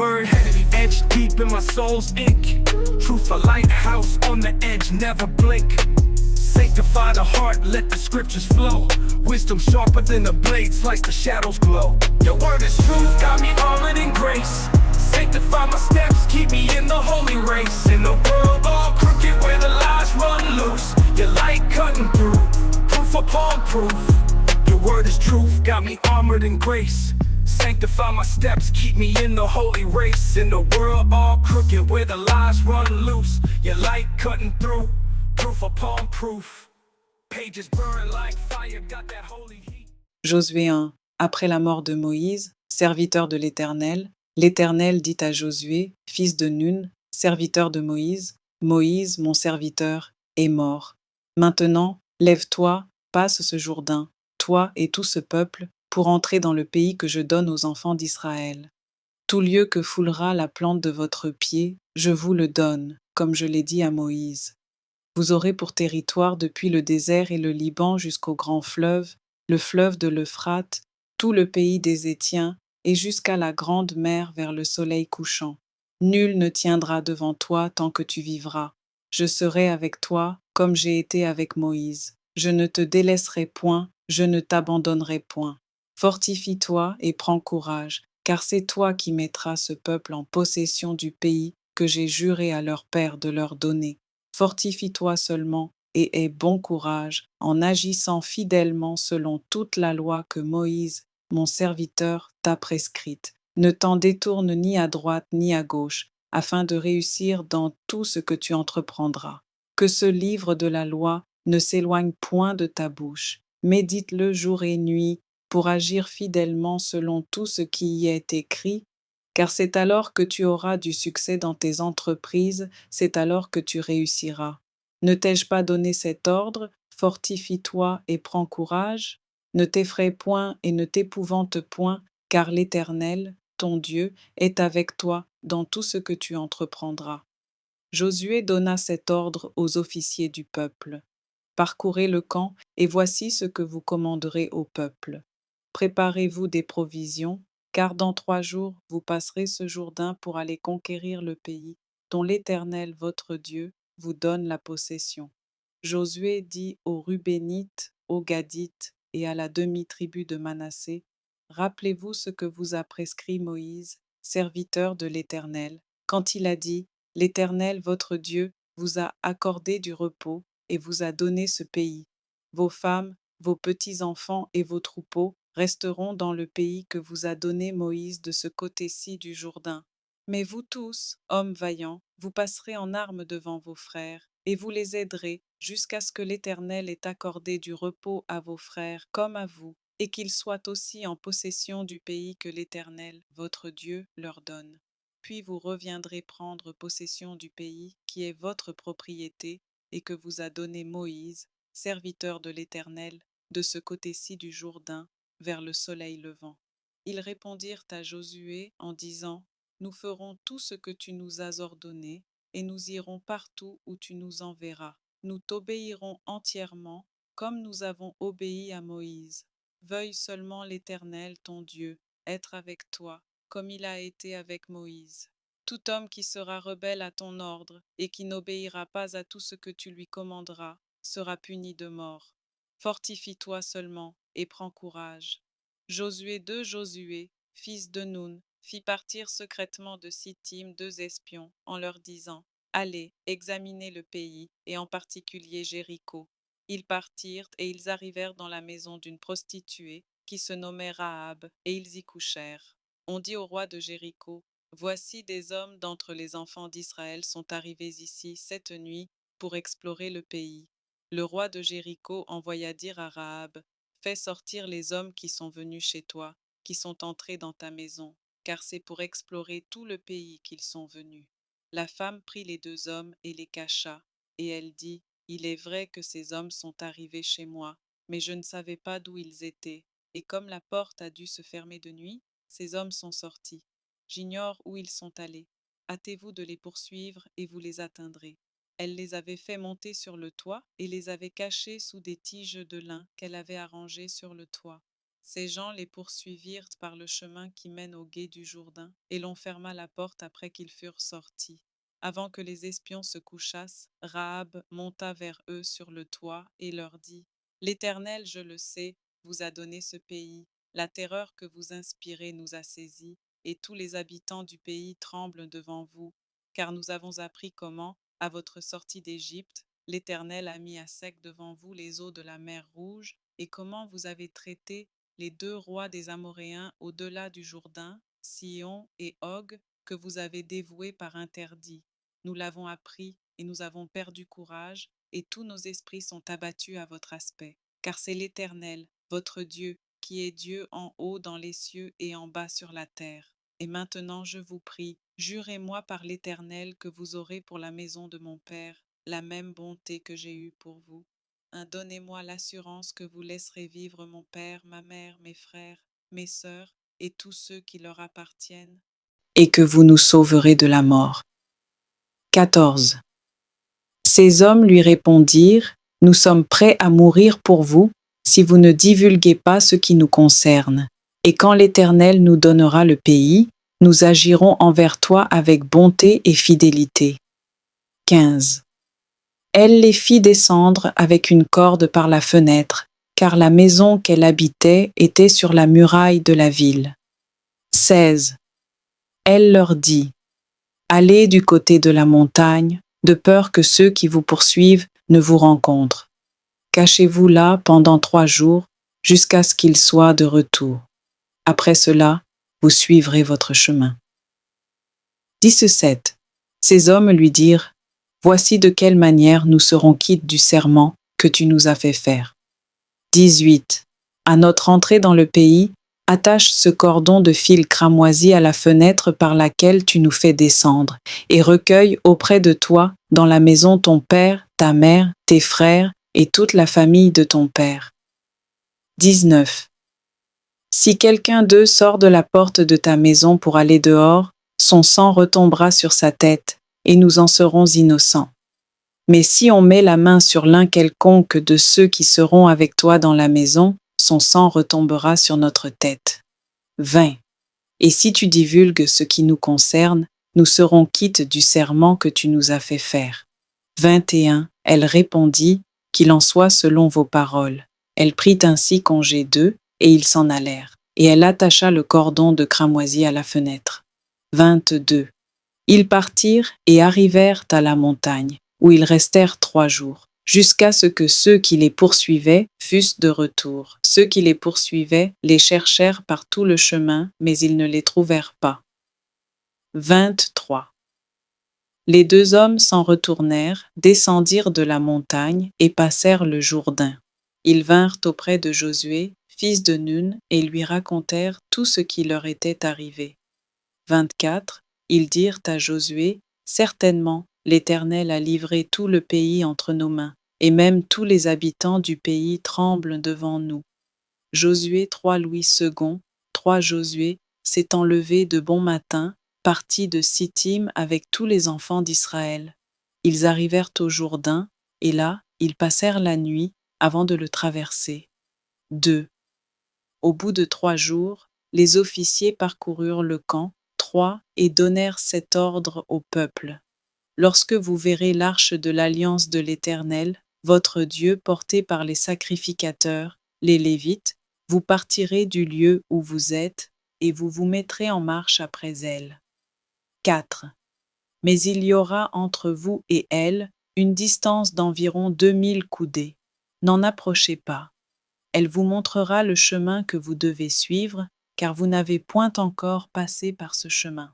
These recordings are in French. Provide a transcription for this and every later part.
word etched deep in my soul's ink. Truth a lighthouse on the edge, never blink. Sanctify the heart, let the scriptures flow. Wisdom sharper than the blade, slice the shadows glow. Your word is truth, got me armored in grace. Sanctify my steps, keep me in the holy race. In the world all crooked where the lies run loose, your light cutting through, proof upon proof. Your word is truth, got me armored in grace. Sanctify my steps, keep me in the holy race. In the world all crooked where the lies run loose, your light cutting through, proof upon proof. Pages burn like fire, got that holy heat. Josué 1. Après la mort de Moïse, serviteur de l'Éternel dit à Josué, fils de Nun, serviteur de Moïse, Moïse, mon serviteur, est mort. Maintenant, lève-toi, passe ce Jourdain, toi et tout ce peuple, pour entrer dans le pays que je donne aux enfants d'Israël. Tout lieu que foulera la plante de votre pied, je vous le donne, comme je l'ai dit à Moïse. Vous aurez pour territoire depuis le désert et le Liban jusqu'au grand fleuve, le fleuve de l'Euphrate, tout le pays des Hétiens, et jusqu'à la grande mer vers le soleil couchant. Nul ne tiendra devant toi tant que tu vivras. Je serai avec toi comme j'ai été avec Moïse. Je ne te délaisserai point, je ne t'abandonnerai point. Fortifie-toi et prends courage, car c'est toi qui mettras ce peuple en possession du pays que j'ai juré à leur père de leur donner. Fortifie-toi seulement et aie bon courage en agissant fidèlement selon toute la loi que Moïse, mon serviteur, t'a prescrite. Ne t'en détourne ni à droite ni à gauche, afin de réussir dans tout ce que tu entreprendras. Que ce livre de la loi ne s'éloigne point de ta bouche. Médite-le jour et nuit pour agir fidèlement selon tout ce qui y est écrit, car c'est alors que tu auras du succès dans tes entreprises, c'est alors que tu réussiras. Ne t'ai-je pas donné cet ordre? Fortifie-toi et prends courage. Ne t'effraie point et ne t'épouvante point, car l'Éternel, ton Dieu, est avec toi dans tout ce que tu entreprendras. Josué donna cet ordre aux officiers du peuple. Parcourez le camp, et voici ce que vous commanderez au peuple. Préparez-vous des provisions, car dans 3 jours vous passerez ce Jourdain pour aller conquérir le pays, dont l'Éternel votre Dieu vous donne la possession. Josué dit aux Rubénites, aux Gadites et à la demi-tribu de Manassé, rappelez-vous ce que vous a prescrit Moïse, serviteur de l'Éternel, quand il a dit, l'Éternel votre Dieu vous a accordé du repos et vous a donné ce pays. Vos femmes, vos petits-enfants et vos troupeaux resteront dans le pays que vous a donné Moïse de ce côté-ci du Jourdain. Mais vous tous, hommes vaillants, vous passerez en armes devant vos frères, et vous les aiderez jusqu'à ce que l'Éternel ait accordé du repos à vos frères comme à vous, et qu'ils soient aussi en possession du pays que l'Éternel, votre Dieu, leur donne. Puis vous reviendrez prendre possession du pays qui est votre propriété et que vous a donné Moïse, serviteur de l'Éternel, de ce côté-ci du Jourdain, vers le soleil levant. Ils répondirent à Josué en disant, nous ferons tout ce que tu nous as ordonné, et nous irons partout où tu nous enverras. Nous t'obéirons entièrement, comme nous avons obéi à Moïse. Veuille seulement l'Éternel, ton Dieu, être avec toi, comme il a été avec Moïse. Tout homme qui sera rebelle à ton ordre, et qui n'obéira pas à tout ce que tu lui commanderas, sera puni de mort. Fortifie-toi seulement, et prends courage. Josué, fils de Nun, fit partir secrètement de Sittim 2 espions, en leur disant, allez, examinez le pays, et en particulier Jéricho. Ils partirent, et ils arrivèrent dans la maison d'une prostituée, qui se nommait Rahab, et ils y couchèrent. On dit au roi de Jéricho, voici des hommes d'entre les enfants d'Israël sont arrivés ici cette nuit pour explorer le pays. Le roi de Jéricho envoya dire à Rahab, fais sortir les hommes qui sont venus chez toi, qui sont entrés dans ta maison, car c'est pour explorer tout le pays qu'ils sont venus. La femme prit les 2 hommes et les cacha, et elle dit, il est vrai que ces hommes sont arrivés chez moi, mais je ne savais pas d'où ils étaient, et comme la porte a dû se fermer de nuit, ces hommes sont sortis. J'ignore où ils sont allés. Hâtez-vous de les poursuivre et vous les atteindrez. Elle les avait fait monter sur le toit et les avait cachés sous des tiges de lin qu'elle avait arrangées sur le toit. Ces gens les poursuivirent par le chemin qui mène au gué du Jourdain, et l'on ferma la porte après qu'ils furent sortis. Avant que les espions se couchassent, Rahab monta vers eux sur le toit et leur dit: L'Éternel, je le sais, vous a donné ce pays. La terreur que vous inspirez nous a saisis, et tous les habitants du pays tremblent devant vous, car nous avons appris comment, à votre sortie d'Égypte, l'Éternel a mis à sec devant vous les eaux de la mer Rouge, et comment vous avez traité les deux rois des Amoréens au-delà du Jourdain, Sihon et Og, que vous avez dévoués par interdit. Nous l'avons appris et nous avons perdu courage, et tous nos esprits sont abattus à votre aspect. Car c'est l'Éternel, votre Dieu, qui est Dieu en haut dans les cieux et en bas sur la terre. Et maintenant, je vous prie, jurez-moi par l'Éternel que vous aurez pour la maison de mon Père la même bonté que j'ai eue pour vous. Donnez-moi l'assurance que vous laisserez vivre mon père, ma mère, mes frères, mes sœurs et tous ceux qui leur appartiennent, et que vous nous sauverez de la mort. 14. Ces hommes lui répondirent: Nous sommes prêts à mourir pour vous, si vous ne divulguez pas ce qui nous concerne. Et quand l'Éternel nous donnera le pays, nous agirons envers toi avec bonté et fidélité. 15. Elle les fit descendre avec une corde par la fenêtre, car la maison qu'elle habitait était sur la muraille de la ville. 16. Elle leur dit: Allez du côté de la montagne, de peur que ceux qui vous poursuivent ne vous rencontrent. Cachez-vous là pendant 3 jours, jusqu'à ce qu'ils soient de retour. Après cela, vous suivrez votre chemin. 17. Ces hommes lui dirent: Voici de quelle manière nous serons quittes du serment que tu nous as fait faire. 18. À notre entrée dans le pays, attache ce cordon de fil cramoisi à la fenêtre par laquelle tu nous fais descendre, et recueille auprès de toi, dans la maison, ton père, ta mère, tes frères et toute la famille de ton père. 19. Si quelqu'un d'eux sort de la porte de ta maison pour aller dehors, son sang retombera sur sa tête, et nous en serons innocents. Mais si on met la main sur l'un quelconque de ceux qui seront avec toi dans la maison, son sang retombera sur notre tête. 20. Et si tu divulgues ce qui nous concerne, nous serons quittes du serment que tu nous as fait faire. 21. Elle répondit: Qu'il en soit selon vos paroles. Elle prit ainsi congé d'eux, et ils s'en allèrent. Et elle attacha le cordon de cramoisi à la fenêtre. 22. Ils partirent et arrivèrent à la montagne, où ils restèrent 3 jours, jusqu'à ce que ceux qui les poursuivaient fussent de retour. Ceux qui les poursuivaient les cherchèrent par tout le chemin, mais ils ne les trouvèrent pas. 23. Les 2 hommes s'en retournèrent, descendirent de la montagne et passèrent le Jourdain. Ils vinrent auprès de Josué, fils de Nun, et lui racontèrent tout ce qui leur était arrivé. 24. Ils dirent à Josué: Certainement, l'Éternel a livré tout le pays entre nos mains, et même tous les habitants du pays tremblent devant nous. Josué 3 Louis II, 3 Josué, s'étant levé de bon matin, partit de Sittim avec tous les enfants d'Israël. Ils arrivèrent au Jourdain, et là, ils passèrent la nuit avant de le traverser. 2. Au bout de 3 jours, les officiers parcoururent le camp, et donnèrent cet ordre au peuple: Lorsque vous verrez l'arche de l'alliance de l'Éternel, votre Dieu, portée par les sacrificateurs, les Lévites, vous partirez du lieu où vous êtes, et vous vous mettrez en marche après elle. 4. Mais il y aura entre vous et elle une distance d'environ 2000 coudées. N'en approchez pas. Elle vous montrera le chemin que vous devez suivre, car vous n'avez point encore passé par ce chemin.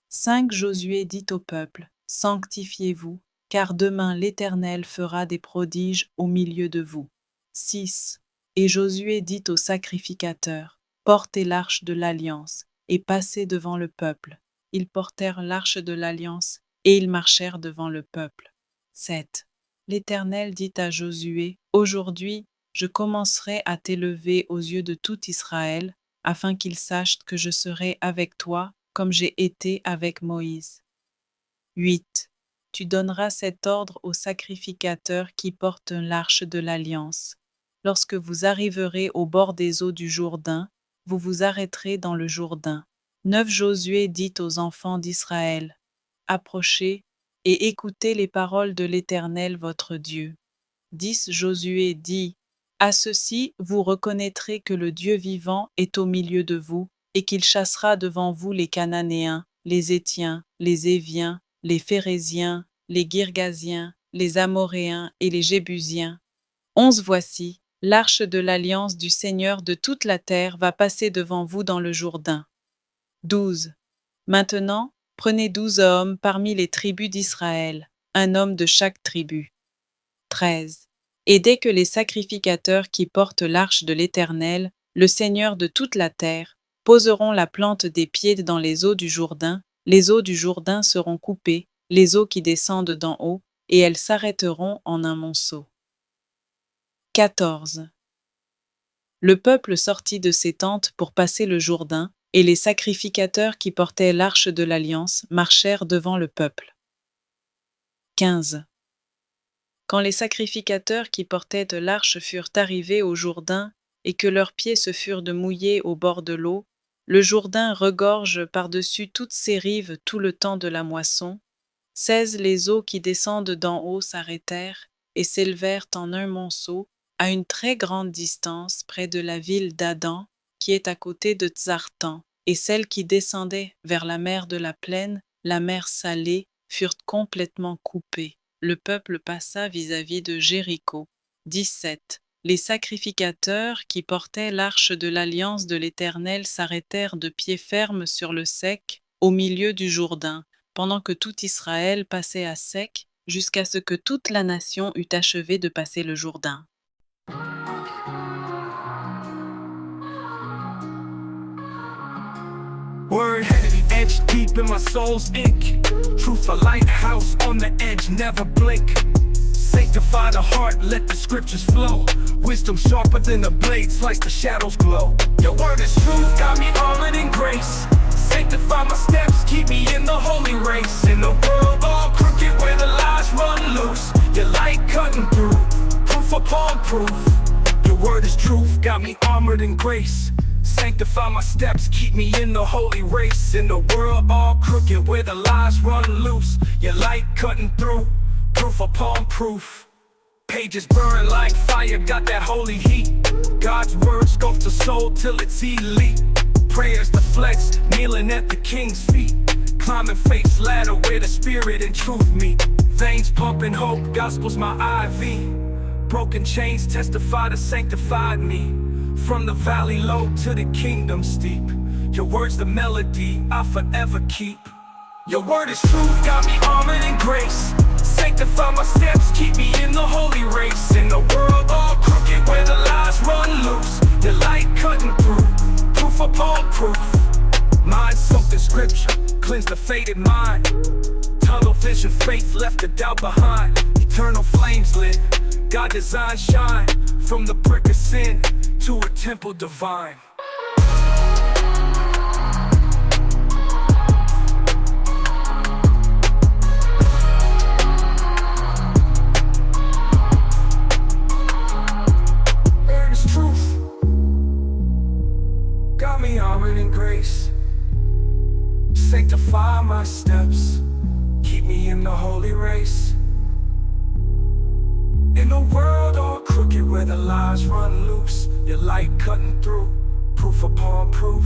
5. Josué dit au peuple: Sanctifiez-vous, car demain l'Éternel fera des prodiges au milieu de vous. 6. Et Josué dit aux sacrificateurs: Portez l'arche de l'alliance, et passez devant le peuple. Ils portèrent l'arche de l'alliance, et ils marchèrent devant le peuple. 7. L'Éternel dit à Josué: Aujourd'hui, je commencerai à t'élever aux yeux de tout Israël, afin qu'ils sachent que je serai avec toi, comme j'ai été avec Moïse. 8. Tu donneras cet ordre aux sacrificateurs qui portent l'arche de l'alliance. lorsque vous arriverez au bord des eaux du Jourdain, vous vous arrêterez dans le Jourdain. 9 Josué dit aux enfants d'Israël, approchez et écoutez les paroles de l'Éternel votre Dieu. 10 Josué dit, à ceci vous reconnaîtrez que le Dieu vivant est au milieu de vous, et qu'il chassera devant vous les Cananéens, les Hétiens, les Éviens, les Phéréziens, les Girgasiens, les Amoréens et les Jébusiens. 11 Voici, l'arche de l'alliance du Seigneur de toute la terre va passer devant vous dans le Jourdain. 12. Maintenant, prenez 12 hommes parmi les tribus d'Israël, un homme de chaque tribu. 13. Et dès que les sacrificateurs qui portent l'arche de l'Éternel, le Seigneur de toute la terre, poseront la plante des pieds dans les eaux du Jourdain, les eaux du Jourdain seront coupées, les eaux qui descendent d'en haut, et elles s'arrêteront en un monceau. 14. Le peuple sortit de ses tentes pour passer le Jourdain, et les sacrificateurs qui portaient l'arche de l'Alliance marchèrent devant le peuple. 15. Quand les sacrificateurs qui portaient l'arche furent arrivés au Jourdain, et que leurs pieds se furent de mouiller au bord de l'eau, le Jourdain regorge par-dessus toutes ses rives tout le temps de la moisson. 16 Les eaux qui descendent d'en haut s'arrêtèrent et s'élevèrent en un monceau à une très grande distance près de la ville d'Addan, qui est à côté de Tsartan, et celles qui descendaient vers la mer de la plaine, la mer salée, furent complètement coupées. Le peuple passa vis-à-vis de Jéricho. 17 Les sacrificateurs qui portaient l'arche de l'alliance de l'Éternel s'arrêtèrent de pied ferme sur le sec, au milieu du Jourdain, pendant que tout Israël passait à sec, jusqu'à ce que toute la nation eût achevé de passer le Jourdain. Word etched deep in my soul's ink. Truth a lighthouse on the edge, never blink. Sanctify the heart, let the scriptures flow. Wisdom sharper than the blade, slice the shadows glow. Your word is truth, got me armored in grace. Sanctify my steps, keep me in the holy race. In the world all crooked where the lies run loose, your light cutting through, proof upon proof. Your word is truth, got me armored in grace. Sanctify my steps, keep me in the holy race. In the world all crooked where the lies run loose, your light cutting through, proof upon proof. Pages burn like fire, got that holy heat. God's word sculpts the soul till it's elite. Prayers the flex, kneeling at the king's feet. Climbing faith's ladder where the spirit and truth meet. Veins pumping hope, gospel's my IV. Broken chains testify to sanctified me. From the valley low to the kingdom steep, your word's the melody I forever keep. Your word is truth, got me armored in grace. Sanctify my steps, keep me in the holy race. In the world all crooked where the lies run loose, your light cutting through, proof upon proof. Mind soaked in scripture, cleanse the faded mind. Tunnel vision, faith left the doubt behind. Eternal flames lit, God designed shine. From the brick of sin to a temple divine. Word is truth, got me armored in grace. Sanctify my steps, keep me in the holy race. In the world all crooked where the lies run loose, your light cutting through, proof upon proof.